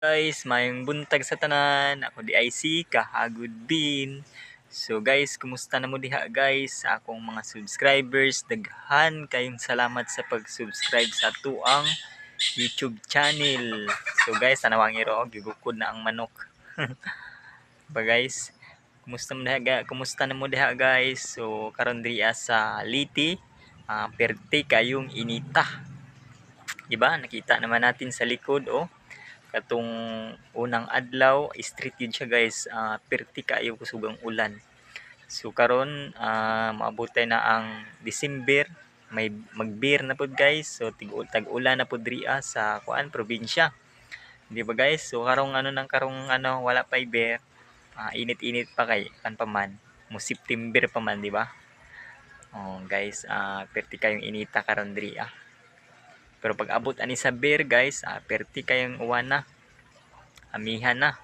Guys, mayong buntag sa tanan. Ako di ay si Kahagod Bin. So guys, kumusta na mo diha guys sa akong mga subscribers. Daghan kayong salamat sa pag-subscribe sa tuang YouTube channel. So guys, tanawangiro gigukod na ang manok. Ba guys, kumusta na mo diha guys. So karon diri sa Liti, perti kayong inita. Diba? Nakita naman natin sa likod katong unang adlaw street yun siya guys, perti kaayo kusugang ulan. So karon maabot na ang December, may magbir na pod guys. So tag-ulan na pod diri sa probinsya, di ba guys? So karong wala pa bear, init-init pa kay kan pa man mo September pa man, di ba? Guys, perti kayong inita karon diri pero pag abot ani sa bear guys, perti kayong uwan na, amihan na.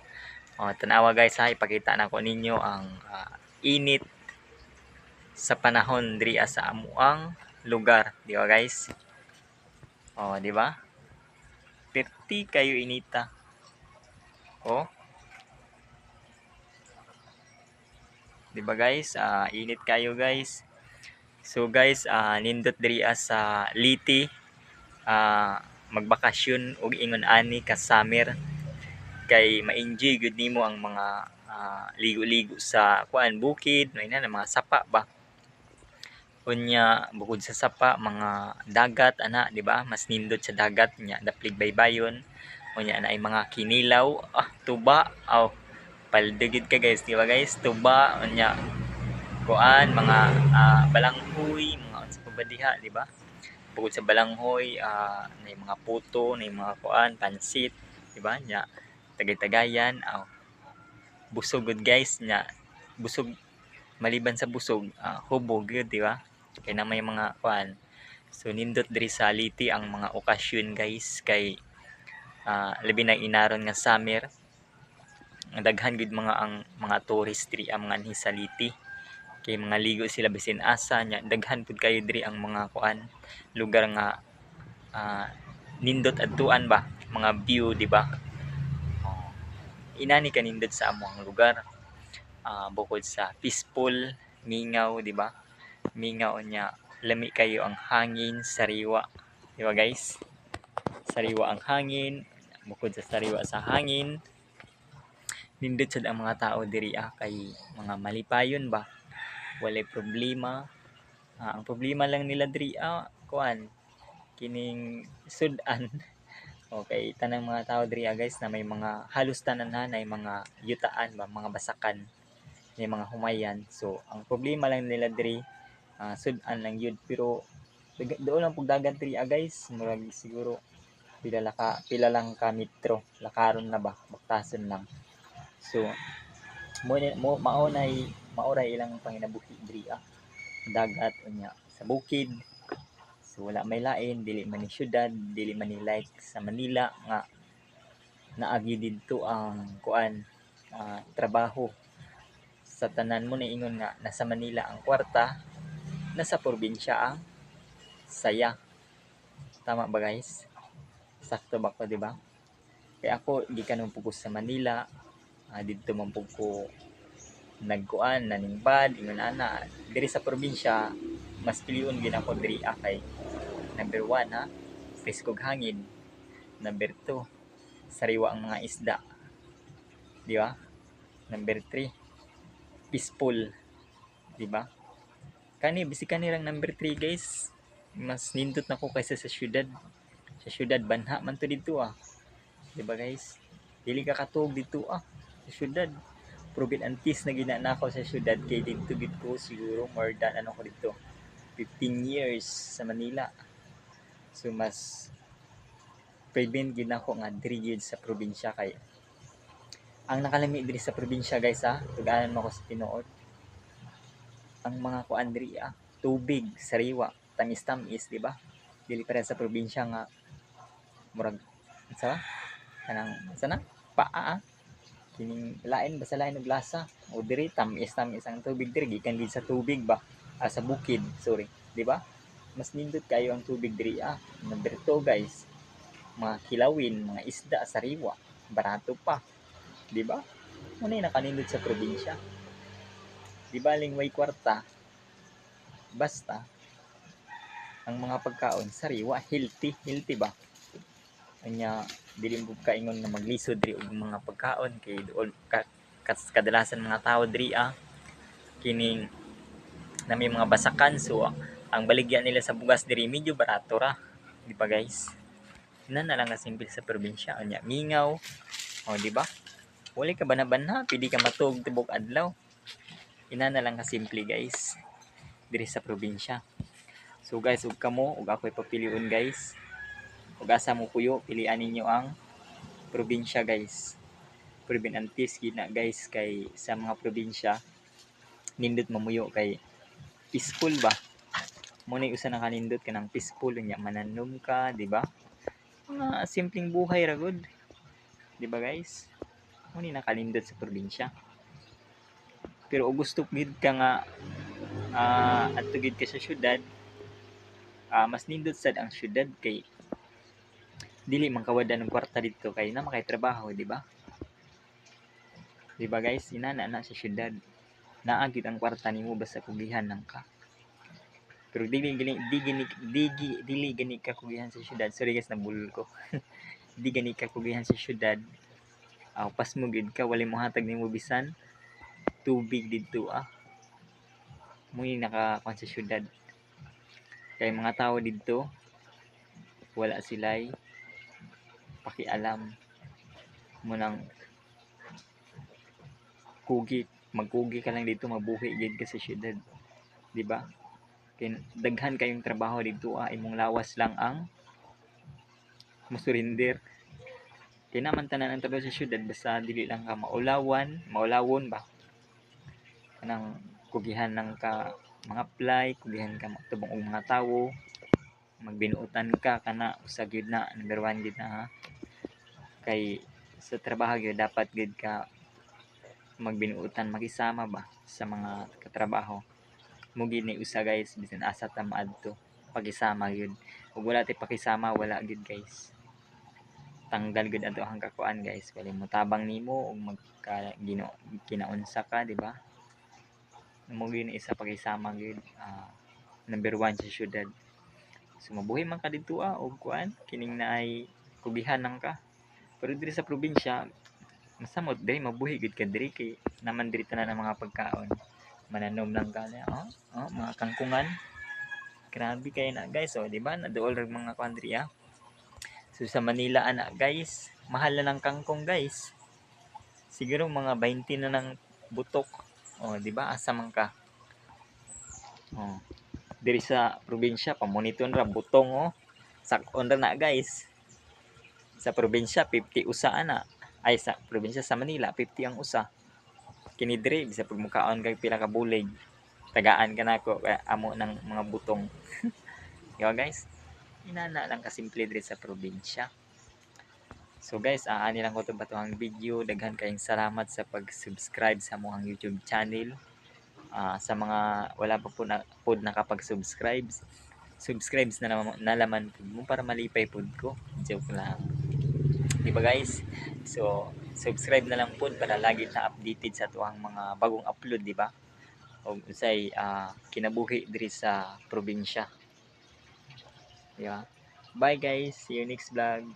Tanawa guys ha, ipakita na ko ninyo ang init sa panahon diri sa amuang lugar, di ba guys? Di ba? Perti kayo inita. Di ba guys? Init kayo guys. So guys, nindot diri sa Liti, magbakasyon og ingon ani ka summer kay ma-enjoy gud nimo ang mga ligo-ligo sa bukid, may na mga sapa ba. Unya bukod sa sapa, mga dagat ana, di ba? Mas nindot sa dagat nya, daplig baybayon. Unya na ay mga kinilaw, tuba, paldegid ka guys, di ba guys? Tuba, unya mga balanghoy, mga unsa pa ba diha, di ba? Bukod sa balanghoy, na mga puto, na mga pansit, di ba? Nya tagay-tagayan, busog good guys nya. Busog, maliban sa busog, hubog good, di ba? Kay na may mga so nindot diri sa Liti ang mga okasyon guys, kay labi na inaron nga summer. Ang daghan gud ang mga tourist diri ang mga anhi sa Liti, kay mga ligo sila bisin asa nya. Daghan pud kayo diri ang mga lugar nga nindot adtuan ba, mga view, di ba? Inani ka nindot sa among lugar, bukod sa peaceful, mingaw, di ba? Mingaw nya, lami kayo ang hangin, sariwa, di ba guys? Sariwa ang hangin. Bukod sa sariwa sa hangin, nindot sad ang mga tao diri kay mga malipayon ba, walay problema. Ang problema lang nila diri kining sudan. Okay, tanang mga tao diri guys na may mga halos tanan na mga yutaan ba, mga basakan, may mga humayan. So ang problema lang nila diri, sudan lang yun. Pero doon lang pug dagan diri guys, murag siguro pila lang ka metro, lakaron na ba, baktason lang. So maoray ilang panginabuhi diri dagat unya sa bukid. So wala may lain, dili man ni syudad, dili man ni like sa Manila nga naagi didto ang trabaho. Sa tanan mo na ingon nga nasa Manila ang kwarta, nasa probinsya ang saya. Tama ba guys? Sakto ba ko, di ba? Kaya ako gikan mo sa Manila, didto man pug ko naningbad, ingon ana. Diri sa probinsya, mas piliun gid ako diri kay number 1 preskog hangin. Number 2, sariwa ang mga isda, di ba? Number 3, peaceful, di ba? Bisik lang number 3 guys, mas nindot na ko kaysa sa syudad. Sa syudad banha man to dito di ba guys? Dili ka katug dito sa syudad. Proven antis na ginana ko sa syudad, kay dito gid ko siguro more than 15 years sa Manila. So mas prevent gid nako nga diri gid sa probinsya, kay ang nakalami diri sa probinsya guys tug-anan mo ko sa tinuod, ang mga diri tubig sariwa, tamis-tamis, di ba? Dili para sa probinsya nga murag sana paa kining lain basta lain og lasa. O diri tamis-tamis ang tubig diri, gikan gid sa tubig ba, sa bukid, sorry, di ba? Mas nindot kayo ang tubig diri Number 2 guys, mga kilawin, mga isda, sariwa. barato pa, di ba? Muna nakanindot sa probinsya. Di ba way kwarta, basta ang mga pagkaon sariwa, healthy ba? Anya dili mo kaingon na maglisod diri og mga pagkaon kay dool kadalasan mga tao diri kining na may mga basakan, so ang baligya nila sa bugas diri medyo barato ra, di ba guys? Ina na lang simple sa probinsya anya mingaw, o di ba? Wala ka banabanha, pili ka matug tibok adlaw. Ina na lang simple guys diri sa probinsya. So guys, ug kamo ug ako'y papiliun guys, ug asa mo puyo, pilian ninyo ang probinsya guys. Proven antis gina guys, kay sa mga probinsya nindot mamuyo kay peaceful ba. Mo ni usa na kanindot kanang peaceful nya mananom ka, di ba? Mga simpleng buhay ra gud, di ba guys? Mo ni nakalindot sa probinsya. Pero ug gusto gid ka nga adto gid ka sa syudad, mas nindot sad ang syudad kay dili man kawadan ng kwarta dito kay na makay trabaho, di ba? Di ba guys? Inana na sa syudad. Naa gid ang kwarta nimo basta kugihan lang ka. Pero dili gani ka kugihan sa syudad. Sorry guys, nabulol ko. Di gani ka kugihan sa syudad. Pas mo gid ka wala mo hatag nimo bisan tubig didto Muni nakakuan sa syudad. Kay mga tao didto wala sila'y pakialam mo nang magkugi ka lang dito, mabuhi gid ka sa syudad, di ba? Kay daghan kayong trabaho dito imong lawas lang ang musurinder. Kay naman tanan ang trabaho sa syudad basta dili lang ka maulawon ba, kanang kugihan lang ka mga apply, kugihan ka magtubong og mga tawo, magbinuotan ka kana usa gyud na number 1 gyud na kay sa trabaho gyud dapat gyud ka magbinuotan, makisama ba sa mga katrabaho. Mo gid ni usa guys, bisan asa ta maadto pakisama gyud. Ug wala tay pakisama wala gyud guys, tanggal gyud ato ang kakuan guys, wala mo tabang nimo ug kinaunsa ka, di ba? Mo gid isa pakisama gyud, number 1 sa syudad. So mabuhi man ka dito og kuan kining naay kugihan lang ka. Pero diri sa probinsya masamot diri, mabuhi gid ka diri kay naman diri tanan ang mga pagkaon. Mananom lang ka na, mga kangkungan. Grabe kay na guys, di ba? Naduol ra mga kuan diri So sa Manila guys, mahal na ng kangkong guys. Siguro mga 20 na ng butok. Di ba? Asa man ka? Diri sa probinsya pamoniton ra butong sak-on ra na guys. Sa probinsya 50 usa ana. Ay sa probinsya sa Manila 50 ang usa. Kini diri bisa pag mukaon kay pila ka bulig. Tagaan ka nako amo ng mga butong. Yo guys, inana lang ka simple diri sa probinsya. So guys, ani lang ko to batuhang video. Daghan kayong salamat sa pag-subscribe sa among YouTube channel. Sa mga wala pa po nakapag-subscribe, na laman po mo para malipay pod ko. Joke lang. Diba guys? So, subscribe na lang po para lagi na updated sa tuwang mga bagong upload, di ba? O usay kinabuhi diri sa probinsya. Di ba? Bye guys, see you next vlog.